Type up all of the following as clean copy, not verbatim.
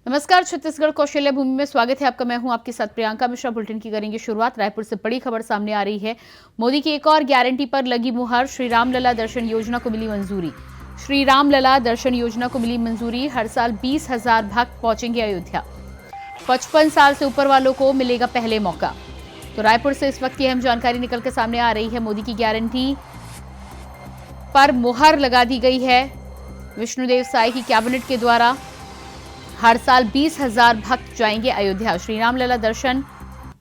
नमस्कार, छत्तीसगढ़ कौशल्य भूमि में स्वागत है आपका। मैं हूं आपके साथ प्रियंका मिश्रा। बुलेटिन की करेंगे शुरुआत। रायपुर से बड़ी खबर सामने आ रही है। मोदी की एक और गारंटी पर लगी मुहर। श्री रामलला दर्शन योजना को मिली मंजूरी। श्री रामलला दर्शन योजना को मिली मंजूरी। हर साल 20,000 भक्त पहुंचेंगे अयोध्या। 55 साल से ऊपर वालों को मिलेगा पहले मौका। तो रायपुर से इस वक्त की अहम जानकारी निकल कर सामने आ रही है। मोदी की गारंटी पर मुहर लगा दी गई है विष्णुदेव साई की कैबिनेट के द्वारा। हर साल 20,000 भक्त जाएंगे अयोध्या। श्री रामलला दर्शन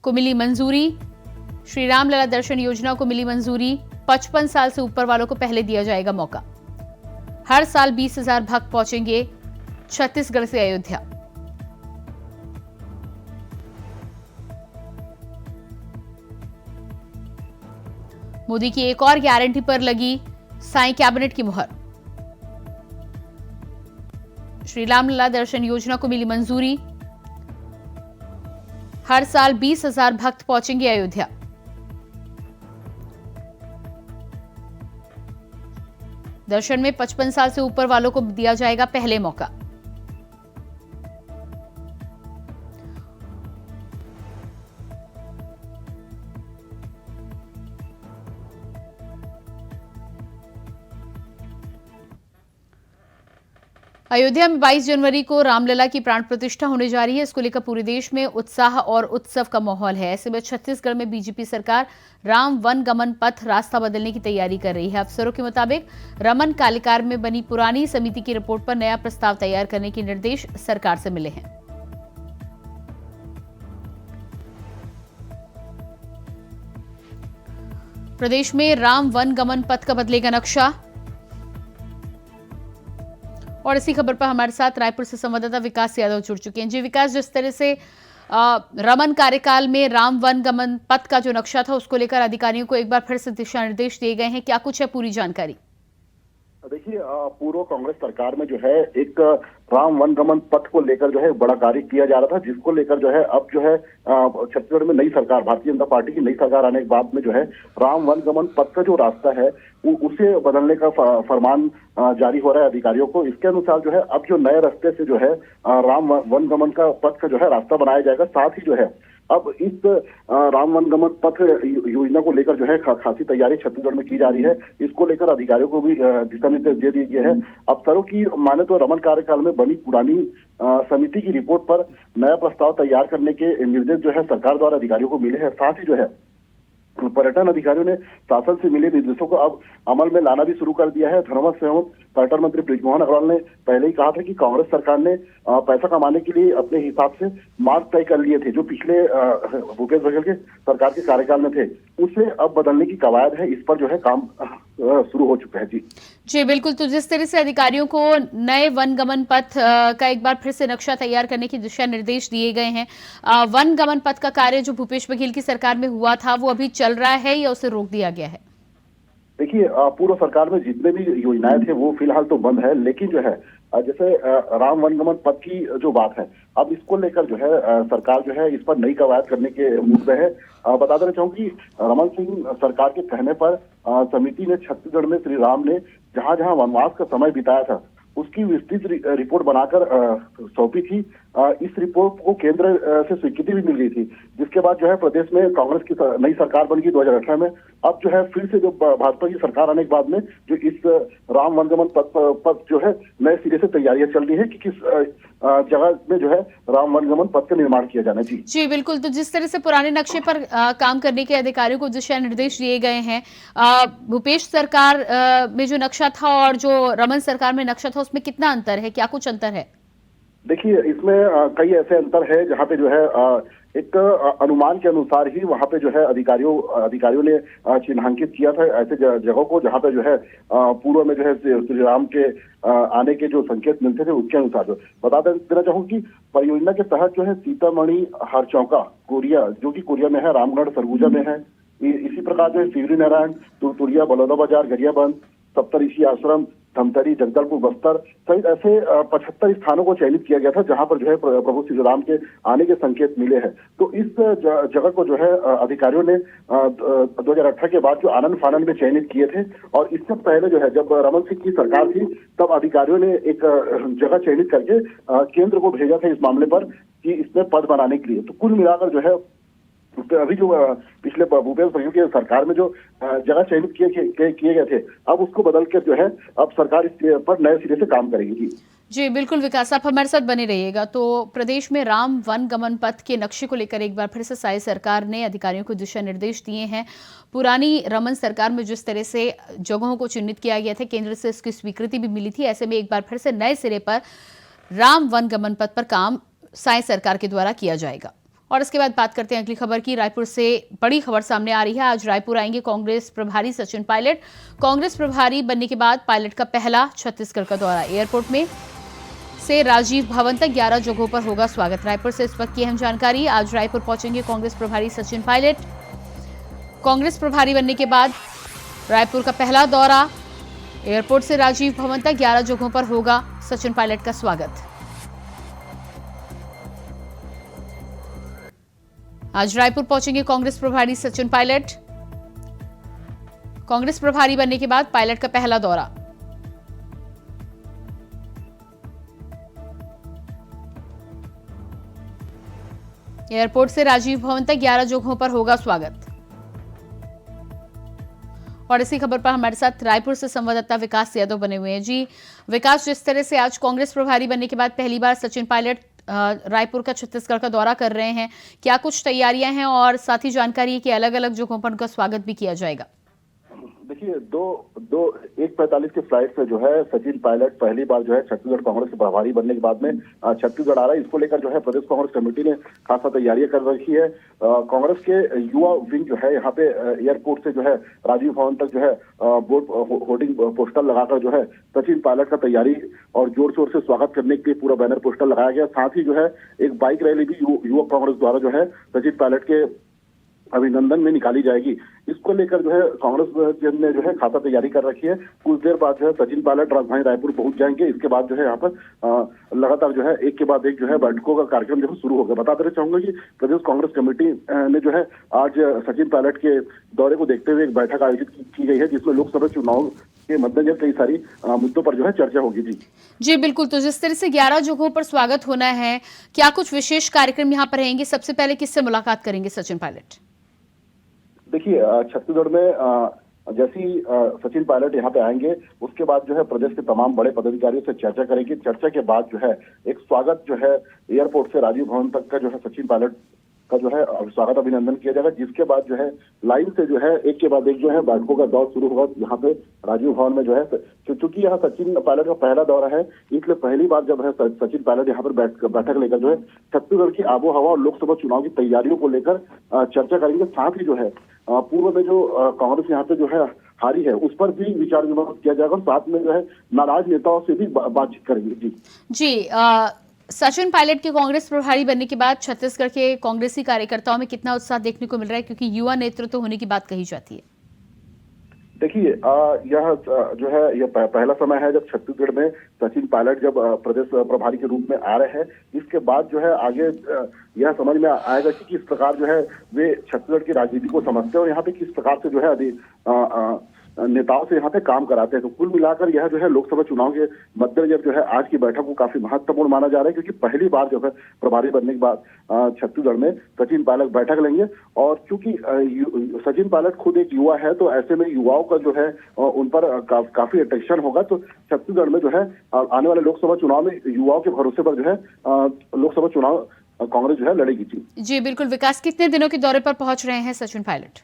को मिली मंजूरी। श्री रामलला दर्शन योजना को मिली मंजूरी। 55 साल से ऊपर वालों को पहले दिया जाएगा मौका। हर साल 20,000 भक्त पहुंचेंगे छत्तीसगढ़ से अयोध्या। मोदी की एक और गारंटी पर लगी साई कैबिनेट की मुहर। श्री रामलला दर्शन योजना को मिली मंजूरी। हर साल 20,000 भक्त पहुंचेंगे अयोध्या। दर्शन में 55 साल से ऊपर वालों को दिया जाएगा पहले मौका। अयोध्या में 22 जनवरी को रामलला की प्राण प्रतिष्ठा होने जा रही है। इसको लेकर पूरे देश में उत्साह और उत्सव का माहौल है। ऐसे में छत्तीसगढ़ में बीजेपी सरकार राम वन गमन पथ रास्ता बदलने की तैयारी कर रही है। अफसरों के मुताबिक रमन कालिकार में बनी पुरानी समिति की रिपोर्ट पर नया प्रस्ताव तैयार करने के निर्देश सरकार से मिले हैं। प्रदेश में राम वन गमन पथ का बदलेगा नक्शा। और इसी खबर पर हमारे साथ रायपुर से संवाददाता विकास यादव जुड़ चुके हैं। जी विकास, जिस तरह से रमन कार्यकाल में राम वन गमन पथ का जो नक्शा था उसको लेकर अधिकारियों को एक बार फिर से दिशा निर्देश दिए गए हैं, क्या कुछ है पूरी जानकारी? देखिए, पूर्व कांग्रेस सरकार में जो है एक राम वन गमन पथ को लेकर जो है बड़ा कार्य किया जा रहा था, जिसको लेकर जो है अब जो है छत्तीसगढ़ में नई सरकार, भारतीय जनता पार्टी की नई सरकार आने के बाद में जो है राम वन गमन पथ का जो रास्ता है उसे बदलने का फरमान जारी हो रहा है अधिकारियों को। इसके अनुसार जो है अब जो नए रास्ते से जो है राम वन गमन का पथ का जो है रास्ता बनाया जाएगा। साथ ही जो है अब इस राम वन गमन पथ योजना को लेकर जो है खासी तैयारी छत्तीसगढ़ में की जा रही है। इसको लेकर अधिकारियों को भी दिशा निर्देश दे दिए गए हैं। अफसरों की माने तो रमन कार्यकाल में बनी पुरानी समिति की रिपोर्ट पर नया प्रस्ताव तैयार करने के निर्देश जो है सरकार द्वारा अधिकारियों को मिले हैं। साथ ही जो है पर्यटन अधिकारियों ने शासन से मिले निर्देशों को अब अमल में लाना भी शुरू कर दिया है। धर्मस्व एवं पर्यटन मंत्री बृजमोहन अग्रवाल ने पहले ही कहा था कि कांग्रेस सरकार ने पैसा कमाने के लिए अपने हिसाब से मार्ग तय कर लिए थे, जो पिछले भूपेश बघेल के सरकार के कार्यकाल में थे, उसे अब बदलने की कवायद है। इस पर जो है काम शुरू हो चुका है। जी बिल्कुल। तो जिस तरह से अधिकारियों को नए वन गमन पथ का एक बार फिर से नक्शा तैयार करने के दिशा निर्देश दिए गए हैं, वन गमन पथ का कार्य जो भूपेश बघेल की सरकार में हुआ था वो अभी चल रहा है या उसे रोक दिया गया है? देखिए, पूर्व सरकार में जितने भी योजनाएं थे वो फिलहाल तो बंद है, लेकिन जो है जैसे राम वन गमन पथ की जो बात है, अब इसको लेकर जो है सरकार जो है इस पर नई कवायद करने के मूड में है। बता देना चाहूँ कि रमन सिंह सरकार के कहने पर समिति ने छत्तीसगढ़ में श्री राम ने जहां जहां वनवास का समय बिताया था उसकी विस्तृत रिपोर्ट बनाकर सौंपी थी। इस रिपोर्ट को केंद्र से स्वीकृति भी मिल गई थी, जिसके बाद जो है प्रदेश में कांग्रेस की नई सरकार बन गई 2018 में। अब जो है फिर से जो भाजपा की सरकार आने के बाद में जो इस राम वनगमन पथ जो है नए सिरे से तैयारियां चल रही है कि किस जगह में जो है राम वनगमन पथ का निर्माण किया जाना। जी बिल्कुल। तो जिस तरह से पुराने नक्शे पर काम करने के अधिकारियों को दिशा निर्देश दिए गए हैं, भूपेश सरकार में जो नक्शा था और जो रमन सरकार में नक्शा था उसमें कितना अंतर है, क्या कुछ अंतर है? देखिए, इसमें कई ऐसे अंतर है जहाँ पे जो है एक अनुमान के अनुसार ही वहाँ पे जो है अधिकारियों ने चिन्हांकित किया था ऐसे जगहों को जहाँ पे जो है पूर्व में जो है श्री राम के आने के जो संकेत मिलते थे उसके अनुसार। जो बता देना चाहूँ कि परियोजना के तहत जो है सीतामढ़ी, हरचौका, कोरिया जो कि कोरिया में है, रामगढ़ सरगुजा में है, इसी प्रकार जो है सिवरी नारायण, तुरतुरिया, बलौदाबाजार, गरियाबंद, सप्तऋषि आश्रम, धमतरी, जगदलपुर, बस्तर सहित ऐसे 75 स्थानों को चयनित किया गया था जहां पर जो है प्रभु श्री राम के आने के संकेत मिले हैं। तो इस जगह को जो है अधिकारियों ने 2018 के बाद जो आनंद फानन में चयनित किए थे, और इससे पहले जो है जब रमन सिंह की सरकार थी तब अधिकारियों ने एक जगह चयनित करके केंद्र को भेजा था इस मामले पर कि इसमें पद बनाने के लिए। तो कुल मिलाकर जो है अभी जो पिछले भूपेश बघेल की सरकार में जो जगह चयनित किए गए थे, अब उसको बदल कर जो है अब सरकार इस पर नए सिरे से काम करेगी। जी बिल्कुल विकास, आप हमारे साथ बने रहिएगा। तो प्रदेश में राम वन गमन पथ के नक्शे को लेकर एक बार फिर से साई सरकार ने अधिकारियों को दिशा निर्देश दिए हैं। पुरानी रमन सरकार में जिस तरह से जगहों को चिन्हित किया गया था, केंद्र से इसकी स्वीकृति भी मिली थी, ऐसे में एक बार फिर से नए सिरे पर राम वन गमन पथ पर काम साई सरकार के द्वारा किया जाएगा। और इसके बाद बात करते हैं अगली खबर की। रायपुर से बड़ी खबर सामने आ रही है। आज रायपुर आएंगे कांग्रेस प्रभारी सचिन पायलट। कांग्रेस प्रभारी बनने के बाद पायलट का पहला छत्तीसगढ़ का दौरा। एयरपोर्ट में से राजीव भवन तक 11 जगहों पर होगा स्वागत। रायपुर से इस वक्त की अहम जानकारी। आज रायपुर पहुंचेंगे कांग्रेस प्रभारी सचिन पायलट। कांग्रेस प्रभारी बनने के बाद रायपुर का पहला दौरा। एयरपोर्ट से राजीव भवन तक 11 जगहों पर होगा सचिन पायलट का स्वागत। आज रायपुर पहुंचेंगे कांग्रेस प्रभारी सचिन पायलट। कांग्रेस प्रभारी बनने के बाद पायलट का पहला दौरा। एयरपोर्ट से राजीव भवन तक 11 जगहों पर होगा स्वागत। और इसी खबर पर हमारे साथ रायपुर से संवाददाता विकास यादव बने हुए हैं। जी विकास, जिस तरह से आज कांग्रेस प्रभारी बनने के बाद पहली बार सचिन पायलट रायपुर का छत्तीसगढ़ का दौरा कर रहे हैं, क्या कुछ तैयारियां हैं और साथ ही जानकारी है कि अलग अलग जगहों पर उनका स्वागत भी किया जाएगा? देखिए 1:45 की फ्लाइट से जो है सचिन पायलट पहली बार जो है छत्तीसगढ़ कांग्रेस के प्रभारी बनने के बाद में छत्तीसगढ़ आ रहा है। इसको लेकर जो है प्रदेश कांग्रेस कमेटी ने खासा तैयारियां कर रखी है। कांग्रेस के युवा विंग जो है यहाँ पे एयरपोर्ट से जो है राजीव भवन तक जो है बोर्ड होर्डिंग पोस्टर लगाकर जो है सचिन पायलट का तैयारी और जोर शोर से स्वागत करने के लिए पूरा बैनर पोस्टर लगाया गया। साथ ही जो है एक बाइक रैली भी युवक कांग्रेस द्वारा जो है सचिन पायलट के अभिनंदन में निकाली जाएगी। इसको लेकर जो है कांग्रेस ने जो है खासा तैयारी कर रखी है। कुछ देर बाद जो है सचिन पायलट राजधानी रायपुर पहुंच जाएंगे। इसके बाद जो है यहाँ पर लगातार जो है एक के बाद एक जो है बैठकों का कार्यक्रम जो है शुरू होगा। बता देना चाहूंगा कि प्रदेश कांग्रेस कमेटी ने जो है आज सचिन पायलट के दौरे को देखते हुए एक बैठक आयोजित की गई है, जिसमें लोकसभा चुनाव के मद्देनजर कई सारी मुद्दों पर जो है चर्चा होगी। जी बिल्कुल। तो जिस तरह से 11 जगहों पर स्वागत होना है, क्या कुछ विशेष कार्यक्रम यहाँ पर रहेंगे? सबसे पहले किससे मुलाकात करेंगे सचिन पायलट? देखिए छत्तीसगढ़ में जैसी सचिन पायलट यहाँ पे आएंगे उसके बाद जो है प्रदेश के तमाम बड़े पदाधिकारियों से चर्चा करेंगे। चर्चा के बाद जो है एक स्वागत जो है एयरपोर्ट से राजीव भवन तक का जो है सचिन पायलट का जो है स्वागत अभिनंदन किया जाएगा। जिसके बाद जो है लाइन से जो है एक के बाद एक जो है बैठकों का दौर शुरू होगा यहाँ पे राजीव भवन में जो है। क्योंकि यहाँ सचिन पायलट का पहला दौरा है, इसलिए पहली बार जब है सचिन पायलट यहाँ पर बैठक लेकर जो है छत्तीसगढ़ की आबोहवा और लोकसभा चुनाव की तैयारियों को लेकर चर्चा करेंगे। साथ ही जो है पूर्व में जो कांग्रेस यहाँ पे जो है हारी है उस पर भी विचार विमर्श किया जाएगा और साथ में जो है नाराज नेताओं से भी बातचीत करेंगे। जी सचिन पायलट के कांग्रेस प्रभारी बनने के बाद छत्तीसगढ़ के कांग्रेसी कार्यकर्ताओं में कितना उत्साह देखने को मिल रहा है, क्योंकि युवा नेतृत्व होने की बात कही जाती है? देखिए यह जो है यह पहला समय है जब छत्तीसगढ़ में सचिन पायलट जब प्रदेश प्रभारी के रूप में आ रहे हैं। इसके बाद जो है आगे यह समझ में आएगा कि किस प्रकार जो है वे छत्तीसगढ़ की राजनीति को समझते हैं और यहाँ पे किस प्रकार से जो है नेताओं से यहाँ पे काम कराते हैं। तो कुल मिलाकर यह जो है लोकसभा चुनाव के मद्देनजर जो है आज की बैठक को काफी महत्वपूर्ण माना जा रहा है, क्योंकि पहली बार जो है प्रभारी बनने के बाद छत्तीसगढ़ में सचिन पायलट बैठक लेंगे। और क्योंकि सचिन पायलट खुद एक युवा है तो ऐसे में युवाओं का जो है उन पर काफी अट्रैक्शन होगा। तो छत्तीसगढ़ में जो है आने वाले लोकसभा चुनाव में युवाओं के भरोसे पर जो है लोकसभा चुनाव कांग्रेस जो है लड़ेगी। जी बिल्कुल। विकास, कितने दिनों के दौरे पर पहुंच रहे हैं सचिन पायलट?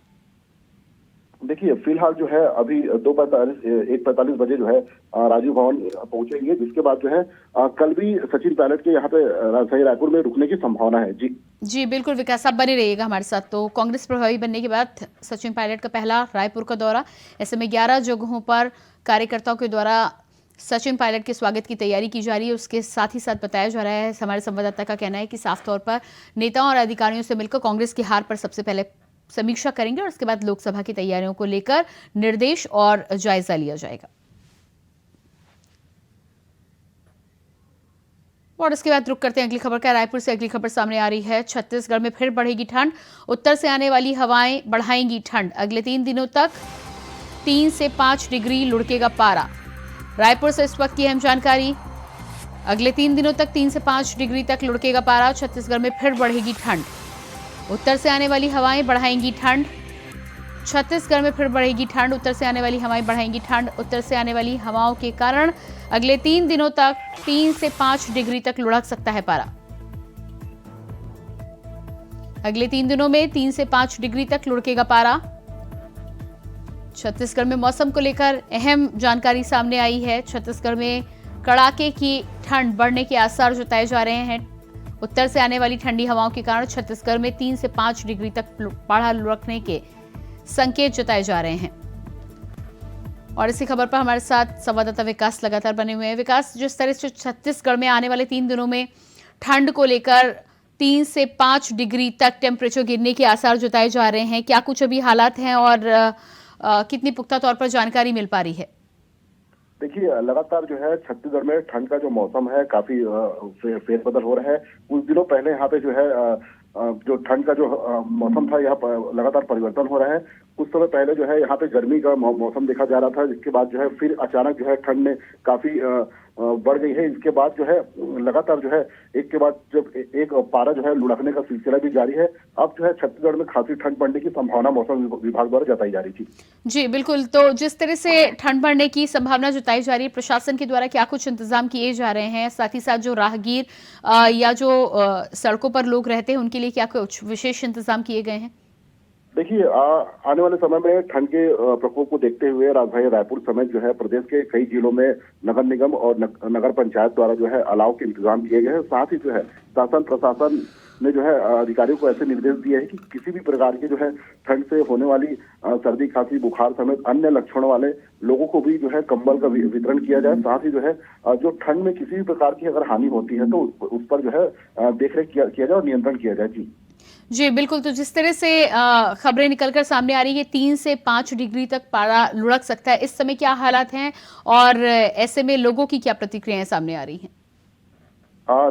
देखिए फिलहाल जो है अभी 1:45 बजे जो है राजीव भवन पहुंचेंगे। जिसके बाद जो है कल भी सचिन पायलट के यहाँ पे राजधानी रायपुर में रुकने की संभावना है। जी बिल्कुल विकास, आप बने रहिएगा हमारे साथ। तो कांग्रेस प्रभारी बनने के बाद सचिन पायलट का पहला रायपुर का दौरा, ऐसे में 11 जगहों पर कार्यकर्ताओं के द्वारा सचिन पायलट के स्वागत की तैयारी की जा रही है। उसके साथ ही साथ बताया जा रहा है, हमारे संवाददाता का कहना है कि साफ तौर पर नेताओं और अधिकारियों से मिलकर कांग्रेस की हार पर सबसे पहले समीक्षा करेंगे और उसके बाद लोकसभा की तैयारियों को लेकर निर्देश और जायजा लिया जाएगा। और इसके बाद रुक करते हैं अगली खबर का। रायपुर से अगली खबर सामने आ रही है। छत्तीसगढ़ में फिर बढ़ेगी ठंड, उत्तर से आने वाली हवाएं बढ़ाएंगी ठंड। अगले 3 दिनों तक 3 से 5 डिग्री लुढ़केगा पारा। रायपुर से इस वक्त की अहम जानकारी। अगले 3 दिनों तक 3 से 5 डिग्री तक लुढ़केगा पारा। छत्तीसगढ़ में फिर बढ़ेगी ठंड, उत्तर से आने वाली हवाएं बढ़ाएंगी ठंड। छत्तीसगढ़ में फिर बढ़ेगी ठंड, उत्तर से आने वाली हवाएं बढ़ाएंगी ठंड। उत्तर से आने वाली हवाओं के कारण अगले 3 दिनों तक 3 से 5 डिग्री तक लुढ़क सकता है पारा। अगले 3 दिनों में 3 से 5 डिग्री तक लुढ़केगा पारा। छत्तीसगढ़ में मौसम को लेकर अहम जानकारी सामने आई है। छत्तीसगढ़ में कड़ाके की ठंड बढ़ने के आसार जताए जा रहे हैं। उत्तर से आने वाली ठंडी हवाओं के कारण छत्तीसगढ़ में 3 से 5 डिग्री तक पारा लुढ़कने के संकेत जताए जा रहे हैं। और इसी खबर पर हमारे साथ संवाददाता विकास लगातार बने हुए हैं। विकास, जिस तरह से छत्तीसगढ़ में आने वाले 3 दिनों में ठंड को लेकर 3 से 5 डिग्री तक टेम्परेचर गिरने के आसार जताए जा रहे हैं, क्या कुछ अभी हालात हैं और कितनी पुख्ता तौर पर जानकारी मिल पा रही है? देखिए, लगातार जो है छत्तीसगढ़ में ठंड का जो मौसम है काफी फेरबदल हो रहा है। कुछ दिनों पहले यहाँ पे जो है जो ठंड का जो मौसम था, यहाँ पर लगातार परिवर्तन हो रहा है। कुछ समय पहले जो है यहाँ पे गर्मी का मौसम देखा जा रहा था, जिसके बाद जो है फिर अचानक जो है ठंड में काफी बढ़ गई है। इसके बाद जो है लगातार जो है एक के बाद जब एक पारा जो है लुढ़कने का सिलसिला भी जारी है। अब जो है छत्तीसगढ़ में खासी ठंड बढ़ने की संभावना मौसम विभाग द्वारा जताई जा रही थी। जी बिल्कुल, तो जिस तरह से ठंड बढ़ने की संभावना जताई जा रही है, प्रशासन के द्वारा क्या कुछ इंतजाम किए जा रहे हैं? साथ ही साथ जो राहगीर या जो सड़कों पर लोग रहते हैं उनके लिए क्या कुछ विशेष इंतजाम किए गए हैं? देखिए, आने वाले समय में ठंड के प्रकोप को देखते हुए राजधानी रायपुर समेत जो है प्रदेश के कई जिलों में नगर निगम और नगर पंचायत द्वारा जो है अलाव के इंतजाम किए गए हैं। साथ ही जो है शासन प्रशासन ने जो है अधिकारियों को ऐसे निर्देश दिए हैं कि किसी भी प्रकार की जो है ठंड से होने वाली सर्दी खांसी बुखार समेत अन्य लक्षणों वाले लोगों को भी जो है कंबल का वितरण किया जाए। साथ ही जो है जो ठंड में किसी भी प्रकार की अगर हानि होती है तो उस पर जो है देखरेख किया जाए और नियंत्रण किया जाए। जी बिल्कुल, तो जिस तरह से खबरें निकलकर सामने आ रही है 3 से 5 डिग्री तक पारा लुढ़क सकता है, इस समय क्या हालात हैं और ऐसे में लोगों की क्या प्रतिक्रियाएं सामने आ रही हैं?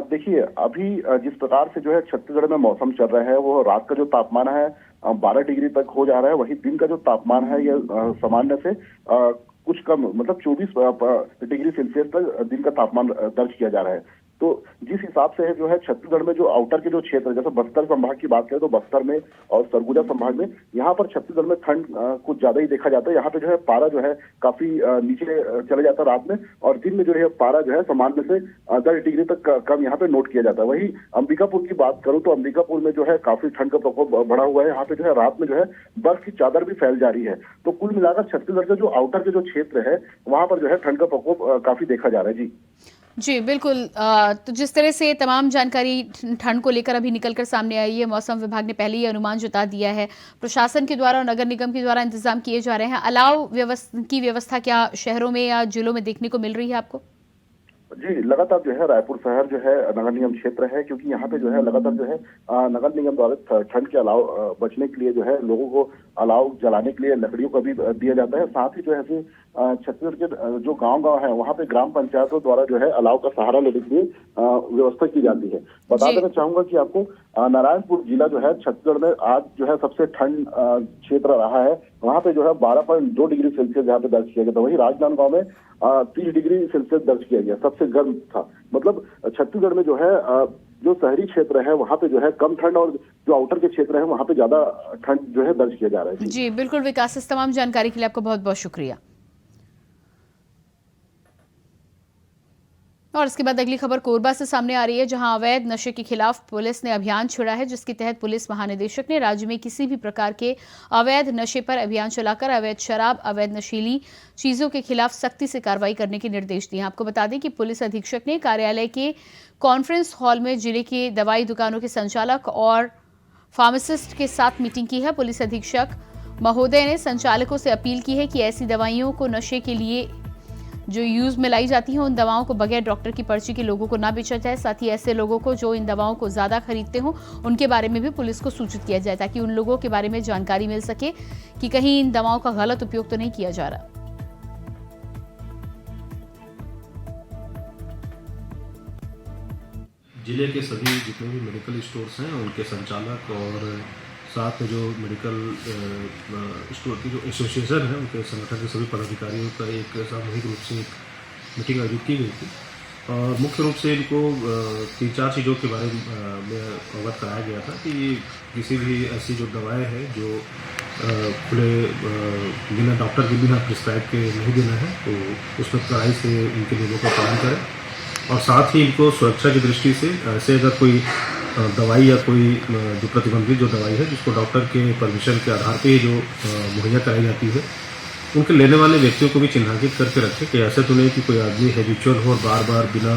देखिए, अभी जिस प्रकार से जो है छत्तीसगढ़ में मौसम चल रहा है, वो रात का जो तापमान है 12 डिग्री तक हो जा रहा है। वहीं दिन का जो तापमान है ये सामान्य से कुछ कम, मतलब 24 डिग्री सेल्सियस तक दिन का तापमान दर्ज किया जा रहा है। तो जिस हिसाब से है जो है छत्तीसगढ़ में जो आउटर के जो क्षेत्र, जैसे बस्तर संभाग की बात करें तो बस्तर में और सरगुजा संभाग में, यहाँ पर छत्तीसगढ़ में ठंड कुछ ज्यादा ही देखा जाता है। यहाँ पे जो है पारा जो है काफी नीचे चले जाता है रात में, और दिन में जो है पारा जो है सामान्य से 10 डिग्री तक कम यहाँ पे नोट किया जाता है। वही अंबिकापुर की बात करूँ तो अंबिकापुर में जो है काफी ठंड का प्रकोप बढ़ा हुआ है। यहाँ पे जो है रात में जो है बर्फ की चादर भी फैल जा रही है। तो कुल मिलाकर छत्तीसगढ़ के जो आउटर के जो क्षेत्र है वहां पर जो है ठंड का प्रकोप काफी देखा जा रहा है। जी बिल्कुल, तो जिस तरह से तमाम जानकारी ठंड को लेकर अभी निकलकर सामने आई है, मौसम विभाग ने पहले ही अनुमान जता दिया है। प्रशासन के द्वारा और नगर निगम के द्वारा इंतजाम किए जा रहे हैं। अलाव की व्यवस्था क्या शहरों में या जिलों में देखने को मिल रही है आपको? जी, लगातार जो है रायपुर शहर जो है नगर निगम क्षेत्र है, क्योंकि यहाँ पे जो है लगातार जो है नगर निगम द्वारा ठंड के अलाव बचने के लिए जो है लोगों को अलाव जलाने के लिए लकड़ियों का भी दिया जाता है। साथ ही जो है छत्तीसगढ़ के जो गांव है वहाँ पे ग्राम पंचायतों द्वारा जो है अलाव का सहारा लेने के लिए व्यवस्था की जाती है। बता देना चाहूंगा कि आपको नारायणपुर जिला जो है छत्तीसगढ़ में आज जो है सबसे ठंड क्षेत्र रहा है। वहाँ पे जो है 12.2 डिग्री सेल्सियस यहाँ पे दर्ज किया गया था। वही राजनांदगांव में 30 डिग्री सेल्सियस दर्ज किया गया, सबसे गर्म था। मतलब छत्तीसगढ़ में जो है जो शहरी क्षेत्र है वहाँ पे जो है कम ठंड, और जो आउटर के क्षेत्र है वहाँ पे ज्यादा ठंड जो है दर्ज किया जा रहा है। जी बिल्कुल विकास, इस तमाम जानकारी के लिए आपको बहुत बहुत शुक्रिया। और इसके बाद अगली खबर कोरबा से सामने आ रही है, जहां अवैध नशे के खिलाफ पुलिस ने अभियान छेड़ा है, जिसके तहत पुलिस महानिदेशक ने राज्य में किसी भी प्रकार के अवैध नशे पर अभियान चलाकर अवैध शराब, अवैध नशीली चीजों के खिलाफ सख्ती से कार्रवाई करने के निर्देश दिए। आपको बता दें कि पुलिस अधीक्षक ने कार्यालय के कॉन्फ्रेंस हॉल में जिले के दवाई दुकानों के संचालक और फार्मासिस्ट के साथ मीटिंग की है। पुलिस अधीक्षक महोदय ने संचालकों से अपील की है कि ऐसी दवाइयों को नशे के लिए जो यूज में लाई जाती हैं उन दवाओं को बगैर डॉक्टर की पर्ची के लोगों को ना बेचा जाए। साथ ही ऐसे लोगों को जो इन दवाओं को ज्यादा खरीदते हों उनके बारे में भी पुलिस को सूचित किया जाए, ताकि उन लोगों के बारे में जानकारी मिल सके कि कहीं इन दवाओं का गलत उपयोग तो नहीं किया जा रहा। जिले के सभी जितने भी मेडिकल स्टोर्स हैं उनके संचालक और साथ में जो मेडिकल स्टोर की जो एसोसिएशन है उनके संगठन के सभी पदाधिकारियों का एक सामूहिक रूप से एक मीटिंग आयोजित की गई थी और मुख्य रूप से इनको 3-4 चीज़ों के बारे में अवगत कराया गया था कि किसी भी ऐसी जो दवाएं हैं जो खुले बिना डॉक्टर के बिना प्रिस्क्राइब के नहीं देना है तो उसमें कड़ाई से उनके नियमों का पालन करें और साथ ही इनको सुरक्षा की दृष्टि से ऐसे अगर कोई दवाई या कोई जो प्रतिबंधित जो दवाई है जिसको डॉक्टर के परमिशन के आधार पे जो मुहैया कराई जाती है उनके लेने वाले व्यक्तियों को भी चिन्हांकित करके रखें कि ऐसा तो नहीं कि कोई आदमी हैबिचुअल हो और बार बार बिना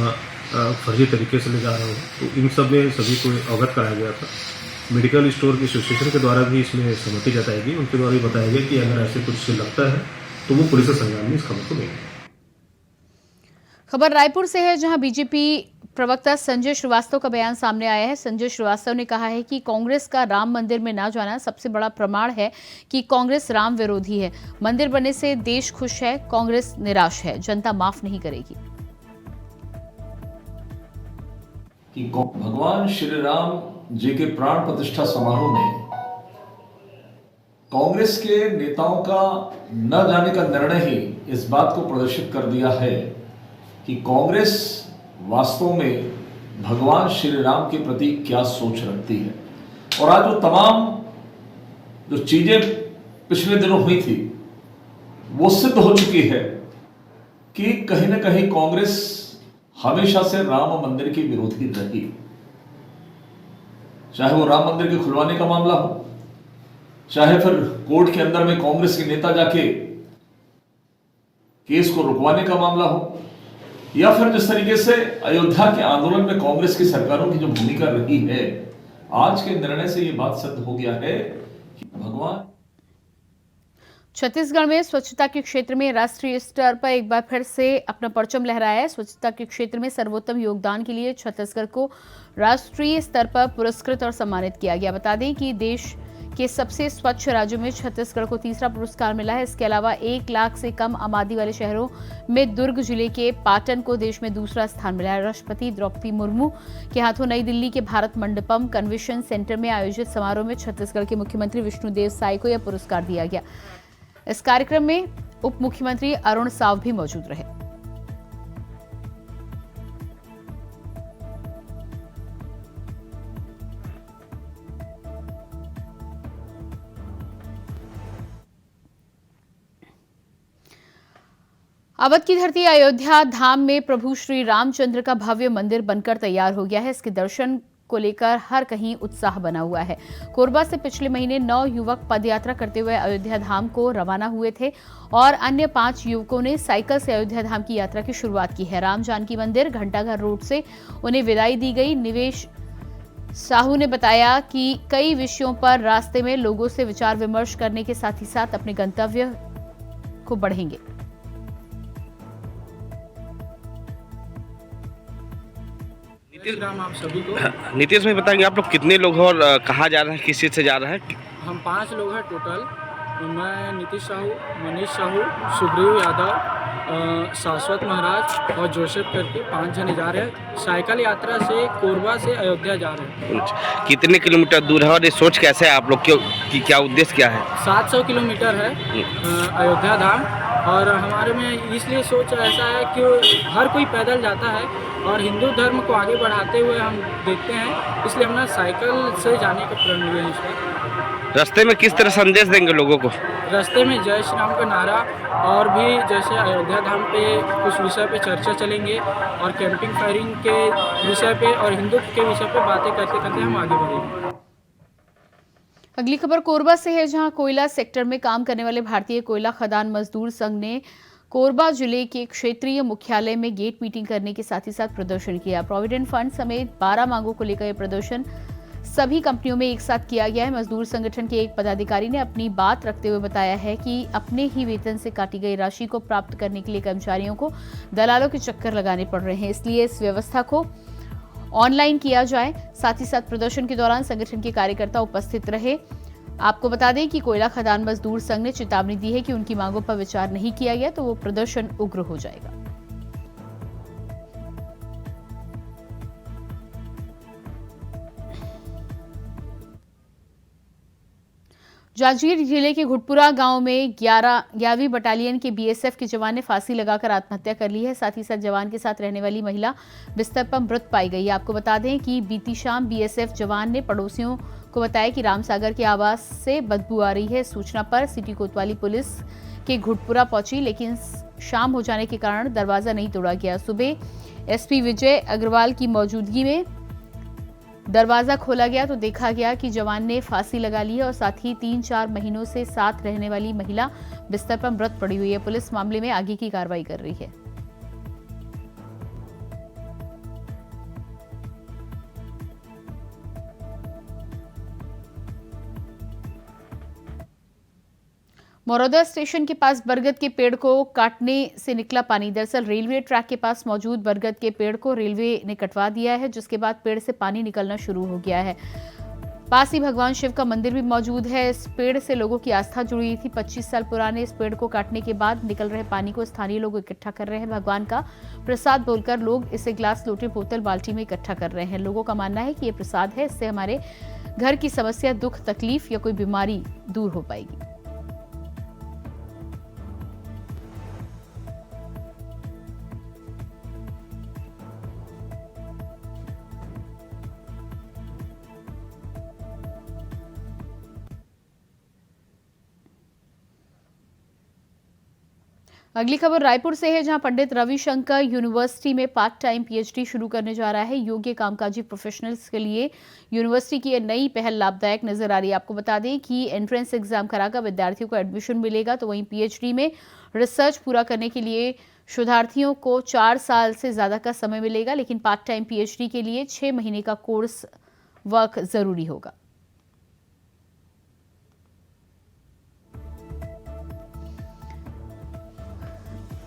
फर्जी तरीके से ले जा रहा हो। तो इन सब में सभी को अवगत कराया गया था। मेडिकल स्टोर की एसोसिएशन के द्वारा भी इसमें सहमति जताएगी, उनके द्वारा भी बताया गया कि अगर ऐसे कुछ लगता है तो वो पुलिस संज्ञान में इस खबर को लेंगे। खबर रायपुर से है, जहां बीजेपी प्रवक्ता संजय श्रीवास्तव का बयान सामने आया है। संजय श्रीवास्तव ने कहा है कि कांग्रेस का राम मंदिर में ना जाना सबसे बड़ा प्रमाण है कि कांग्रेस राम विरोधी है। मंदिर बनने से देश खुश है, कांग्रेस निराश है, जनता माफ नहीं करेगी। कि भगवान श्री राम जी के प्राण प्रतिष्ठा समारोह में कांग्रेस के नेताओं का न जाने का निर्णय ही इस बात को प्रदर्शित कर दिया है कि कांग्रेस वास्तव में भगवान श्री राम के प्रति क्या सोच रखती है। और आज वो तमाम जो चीजें पिछले दिनों हुई थी वो सिद्ध हो चुकी है कि कहीं ना कहीं कांग्रेस हमेशा से राम मंदिर की विरोधी रही। चाहे वो राम मंदिर के खुलवाने का मामला हो, चाहे फिर कोर्ट के अंदर में कांग्रेस के नेता जाके केस को रुकवाने का मामला हो, या फिर जिस तरीके से अयोध्या के आंदोलन में कांग्रेस की सरकारों की जो भूमिका रही है, आज के निर्णय से यह बात सिद्ध हो गया है कि भगवान। छत्तीसगढ़ में स्वच्छता के क्षेत्र में राष्ट्रीय स्तर पर एक बार फिर से अपना परचम लहराया है। स्वच्छता के क्षेत्र में सर्वोत्तम योगदान के लिए छत्तीसगढ़ को राष्ट्रीय स्तर पर पुरस्कृत और सम्मानित किया गया। बता दें कि देश के सबसे स्वच्छ राज्यों में छत्तीसगढ़ को तीसरा पुरस्कार मिला है। इसके अलावा 1 लाख से कम आबादी वाले शहरों में दुर्ग जिले के पाटन को देश में दूसरा स्थान मिला है। राष्ट्रपति द्रौपदी मुर्मू के हाथों नई दिल्ली के भारत मंडपम कन्वेंशन सेंटर में आयोजित समारोह में छत्तीसगढ़ के मुख्यमंत्री विष्णुदेव साय को यह पुरस्कार दिया गया। इस कार्यक्रम में उप मुख्यमंत्री अरुण साव भी मौजूद रहे। अवध की धरती अयोध्या धाम में प्रभु श्री रामचंद्र का भव्य मंदिर बनकर तैयार हो गया है। इसके दर्शन को लेकर हर कहीं उत्साह बना हुआ है। कोरबा से पिछले महीने 9 युवक पदयात्रा करते हुए अयोध्या धाम को रवाना हुए थे और अन्य 5 युवकों ने साइकिल से अयोध्या धाम की यात्रा की शुरुआत की है। राम जानकी मंदिर घंटाघर रोड से उन्हें विदाई दी गई। निवेश साहू ने बताया कि कई विषयों पर रास्ते में लोगों से विचार विमर्श करने के साथ ही साथ अपने गंतव्य को बढ़ेंगे। राम आप सभी को। नीतीश में बताएंगे आप लोग कितने लोग हैं और कहाँ जा रहे हैं, किस चीज़ से जा रहे हैं? हम 5 लोग हैं टोटल। मैं नीतीश साहू, मनीष साहू, सुग्रीव यादव, शाश्वत महाराज और जोसेफ करके 5 जने जा रहे हैं। साइकिल यात्रा से कोरबा से अयोध्या जा रहे हैं। कितने किलोमीटर दूर है और ये सोच कैसे है आप लोग की क्या उद्देश्य क्या है? 700 किलोमीटर है अयोध्या धाम। और हमारे में इसलिए सोच ऐसा है कि हर कोई पैदल जाता है और हिंदू धर्म को आगे बढ़ाते हुए हम देखते हैं, इसलिए हमने साइकिल से जाने का प्रण लिया है। रास्ते में किस तरह संदेश देंगे लोगों को? रास्ते में जय श्री राम का नारा और भी जैसे अयोध्या धाम पे कुछ विषय पे चर्चा चलेंगे और कैंपिंग फायरिंग के विषय पे और हिंदुत्व के विषय पे बातें करते करते हम आगे बढ़ेंगे। अगली खबर कोरबा से है, जहां कोयला सेक्टर में काम करने वाले भारतीय कोयला खदान मजदूर संघ ने कोरबा जिले के क्षेत्रीय मुख्यालय में गेट मीटिंग करने के साथ ही साथ प्रदर्शन किया। प्रोविडेंट फंड समेत 12 मांगों को लेकर यह प्रदर्शन सभी कंपनियों में एक साथ किया गया है। मजदूर संगठन के एक पदाधिकारी ने अपनी बात रखते हुए बताया है कि अपने ही वेतन से काटी गई राशि को प्राप्त करने के लिए कर्मचारियों को दलालों के चक्कर लगाने पड़ रहे हैं, इसलिए इस व्यवस्था को ऑनलाइन किया जाए। साथ ही साथ प्रदर्शन के दौरान संगठन के कार्यकर्ता उपस्थित रहे। आपको बता दें कि कोयला खदान मजदूर संघ ने चेतावनी दी है कि उनकी मांगों पर विचार नहीं किया गया तो वो प्रदर्शन उग्र हो जाएगा। जांजगीर जिले के घुटपुरा गांव में 11वीं बटालियन के बीएसएफ के जवान ने फांसी लगाकर आत्महत्या कर ली है। साथ ही साथ जवान के साथ रहने वाली महिला बिस्तर पर मृत पाई गई है। आपको बता दें कि बीती शाम बीएसएफ जवान ने पड़ोसियों को बताया कि रामसागर के आवास से बदबू आ रही है। सूचना पर सिटी कोतवाली पुलिस के घुटपुरा पहुंची, लेकिन शाम हो जाने के कारण दरवाजा नहीं तोड़ा गया। सुबह एसपी विजय अग्रवाल की मौजूदगी में दरवाजा खोला गया तो देखा गया कि जवान ने फांसी लगा ली है और साथ ही 3-4 महीनों से साथ रहने वाली महिला बिस्तर पर मृत पड़ी हुई है। पुलिस मामले में आगे की कार्रवाई कर रही है। मौरौदा स्टेशन के पास बरगद के पेड़ को काटने से निकला पानी। दरअसल रेलवे ट्रैक के पास मौजूद बरगद के पेड़ को रेलवे ने कटवा दिया है, जिसके बाद पेड़ से पानी निकलना शुरू हो गया है। पास ही भगवान शिव का मंदिर भी मौजूद है। इस पेड़ से लोगों की आस्था जुड़ी हुई थी। 25 साल पुराने इस पेड़ को काटने के बाद निकल रहे पानी को स्थानीय लोग इकट्ठा कर रहे हैं। भगवान का प्रसाद बोलकर लोग इसे ग्लास, लोटे, बोतल, बाल्टी में इकट्ठा कर रहे हैं। लोगों का मानना है कि ये प्रसाद है, इससे हमारे घर की समस्या, दुख, तकलीफ या कोई बीमारी दूर हो पाएगी। अगली खबर रायपुर से है, जहां पंडित रविशंकर यूनिवर्सिटी में पार्ट टाइम पीएचडी शुरू करने जा रहा है। योग्य कामकाजी प्रोफेशनल्स के लिए यूनिवर्सिटी की यह नई पहल लाभदायक नजर आ रही है। आपको बता दें कि एंट्रेंस एग्जाम कराकर विद्यार्थियों को एडमिशन मिलेगा, तो वहीं पीएचडी में रिसर्च पूरा करने के लिए शोधार्थियों को 4 साल से ज्यादा का समय मिलेगा। लेकिन पार्ट टाइम पीएचडी के लिए 6 महीने का कोर्स वर्क जरूरी होगा।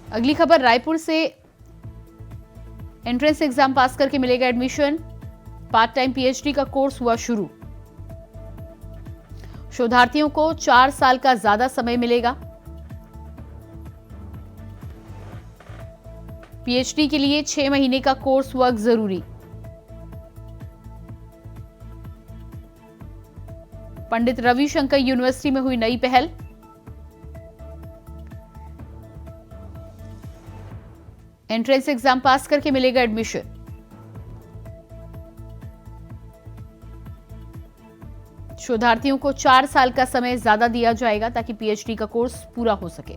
अगली खबर रायपुर से, एंट्रेंस एग्जाम पास करके मिलेगा एडमिशन। पार्ट टाइम पीएचडी का कोर्स हुआ शुरू। शोधार्थियों को 4 साल का ज्यादा समय मिलेगा। पीएचडी के लिए 6 महीने का कोर्स वर्क जरूरी। पंडित रविशंकर यूनिवर्सिटी में हुई नई पहल। एंट्रेंस एग्जाम पास करके मिलेगा एडमिशन। शोधार्थियों को 4 साल का समय ज्यादा दिया जाएगा ताकि पीएचडी का कोर्स पूरा हो सके।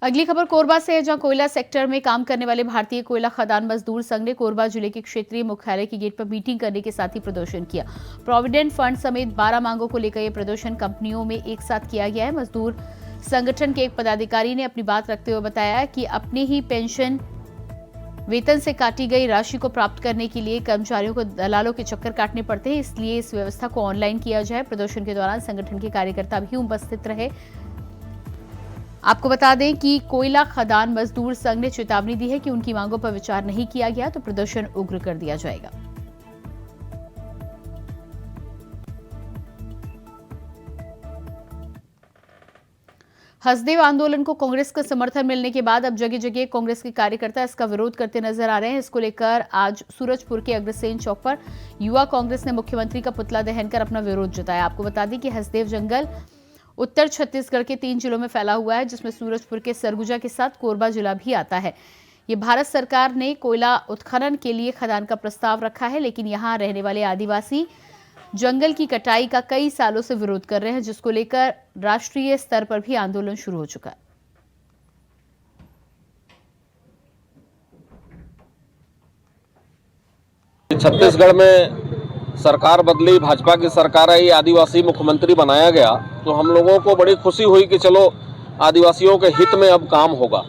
अगली खबर कोरबा से है, जहां कोयला सेक्टर में काम करने वाले भारतीय कोयला खदान मजदूर संघ ने कोरबा जिले के क्षेत्रीय मुख्यालय के गेट पर मीटिंग करने के साथ ही प्रदर्शन किया। प्रोविडेंट फंड समेत 12 मांगों को लेकर यह प्रदर्शन कंपनियों में एक साथ किया गया है। मजदूर संगठन के एक पदाधिकारी ने अपनी बात रखते हुए बताया कि अपनी ही पेंशन वेतन से काटी गई राशि को प्राप्त करने के लिए कर्मचारियों को दलालों के चक्कर काटने पड़ते हैं, इसलिए इस व्यवस्था को ऑनलाइन किया जाए। प्रदर्शन के दौरान संगठन के कार्यकर्ता भी उपस्थित रहे। आपको बता दें कि कोयला खदान मजदूर संघ ने चेतावनी दी है कि उनकी मांगों पर विचार नहीं किया गया तो प्रदर्शन उग्र कर दिया जाएगा। हसदेव आंदोलन को कांग्रेस का समर्थन मिलने के बाद अब जगह जगह कांग्रेस के कार्यकर्ता इसका विरोध करते नजर आ रहे हैं। इसको लेकर आज सूरजपुर के अग्रसेन चौक पर युवा कांग्रेस ने मुख्यमंत्री का पुतला दहन कर अपना विरोध जताया। आपको बता दें कि हसदेव जंगल उत्तर छत्तीसगढ़ के 3 जिलों में फैला हुआ है, जिसमें सूरजपुर के सरगुजा के साथ कोरबा जिला भी आता है। ये भारत सरकार ने कोयला उत्खनन के लिए खदान का प्रस्ताव रखा है, लेकिन यहाँ रहने वाले आदिवासी जंगल की कटाई का कई सालों से विरोध कर रहे हैं, जिसको लेकर राष्ट्रीय स्तर पर भी आंदोलन शुरू हो चुका है। छत्तीसगढ़ में सरकार बदली, भाजपा की सरकार आई, आदिवासी मुख्यमंत्री बनाया गया, तो हम लोगों को बड़ी खुशी हुई कि चलो आदिवासियों के हित में अब काम होगा।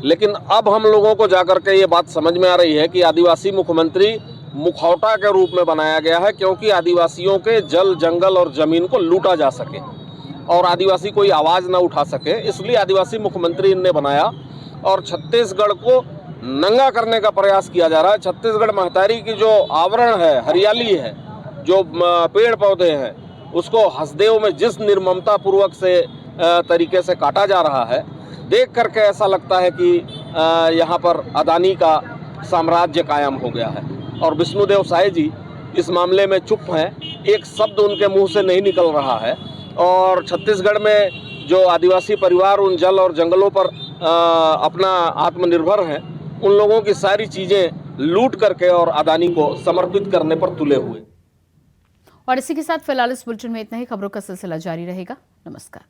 लेकिन अब हम लोगों को जाकर के ये बात समझ में आ रही है कि आदिवासी मुख्यमंत्री मुखौटा के रूप में बनाया गया है, क्योंकि आदिवासियों के जल, जंगल और जमीन को लूटा जा सके और आदिवासी कोई आवाज़ ना उठा सके, इसलिए आदिवासी मुख्यमंत्री इनने बनाया और छत्तीसगढ़ को नंगा करने का प्रयास किया जा रहा है। छत्तीसगढ़ महतारी की जो आवरण है, हरियाली है, जो पेड़ पौधे हैं, उसको हसदेव में जिस निर्ममता पूर्वक से तरीके से काटा जा रहा है, देख करके ऐसा लगता है कि यहाँ पर अदानी का साम्राज्य कायम हो गया है। और विष्णुदेव साय जी इस मामले में चुप हैं, एक शब्द उनके मुंह से नहीं निकल रहा है। और छत्तीसगढ़ में जो आदिवासी परिवार उन जल और जंगलों पर अपना आत्मनिर्भर हैं, उन लोगों की सारी चीज़ें लूट करके और अदानी को समर्पित करने पर तुले हुए। और इसी के साथ फिलहाल इस बुलेटिन में इतना ही। खबरों का सिलसिला जारी रहेगा। नमस्कार।